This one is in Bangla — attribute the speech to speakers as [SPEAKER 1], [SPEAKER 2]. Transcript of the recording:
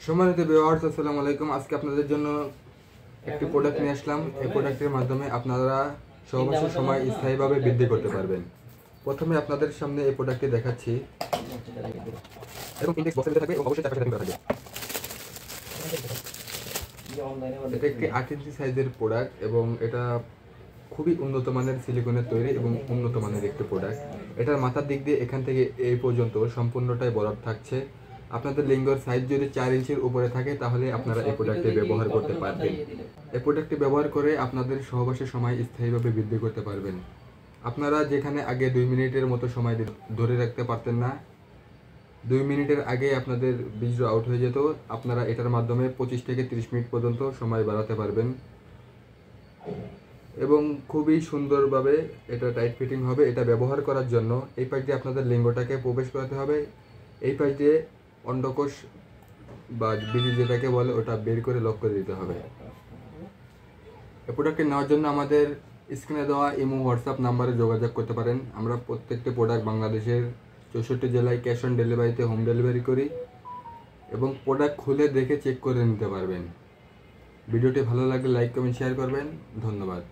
[SPEAKER 1] সম্মানিত ভিউয়ার্স, আসসালামু আলাইকুম। আজকে আপনাদের জন্য একটি প্রোডাক্ট নিয়ে আসলাম। এই প্রোডাক্টের মাধ্যমে আপনারা সহবাসের সময় স্থায়ীভাবে বৃদ্ধি করতে পারবেন। প্রথমে আপনাদের সামনে এই প্রোডাক্টটি দেখাচ্ছি। এরকম ইনডেক্স বক্সের ভিতরে থাকবে এবং অবশ্যই চারপাশে থাকবে। এটা একটি 8 ইঞ্চি সাইজের প্রোডাক্ট এবং এটা খুবই উন্নত মানের সিলিকনের তৈরি এবং উন্নত মানের একটি প্রোডাক্ট। এটার মাথার দিক দিয়ে এখান থেকে এই পর্যন্ত সম্পূর্ণটাই বরফ থাকছে। আপনাদের লিঙ্গর সাইজ যদি 4 ইঞ্চির উপরে থাকে তাহলে আপনারা এই প্রোডাক্টটি ব্যবহার করতে পারবেন। এই প্রোডাক্টটি ব্যবহার করে আপনাদের সহবাসের সময় স্থায়ীভাবে বৃদ্ধি করতে পারবেন। আপনারা যেখানে আগে 2 মিনিটের মতো সময় ধরে রাখতে পারতেন না, 2 মিনিটের আগে আপনাদের বীর্য আউট হয়ে যেত, আপনারা এটার মাধ্যমে 25 থেকে 30 মিনিট পর্যন্ত সময় বাড়াতে পারবেন এবং খুবই সুন্দরভাবে এটা টাইট ফিটিং হবে। এটা ব্যবহার করার জন্য এই পাশ দিয়ে আপনাদের লিঙ্গটাকে প্রবেশ করাতে হবে, এই পাশ দিয়ে অন্ডকোষ বা বীর্য যেটাকে বলে ওটা বের করে লক করে দিতে হবে। এই প্রোডাক্টটি নেওয়ার জন্য আমাদের স্ক্রিনে দেওয়া ইমো হোয়াটসঅ্যাপ নাম্বারে যোগাযোগ করতে পারেন। আমরা প্রত্যেকটি প্রোডাক্ট বাংলাদেশের 64 জেলায় ক্যাশ অন ডেলিভারিতে হোম ডেলিভারি করি এবং প্রোডাক্ট খুলে দেখে চেক করে নিতে পারবেন। ভিডিওটি ভালো লাগলে লাইক কমেন্ট শেয়ার করবেন। ধন্যবাদ।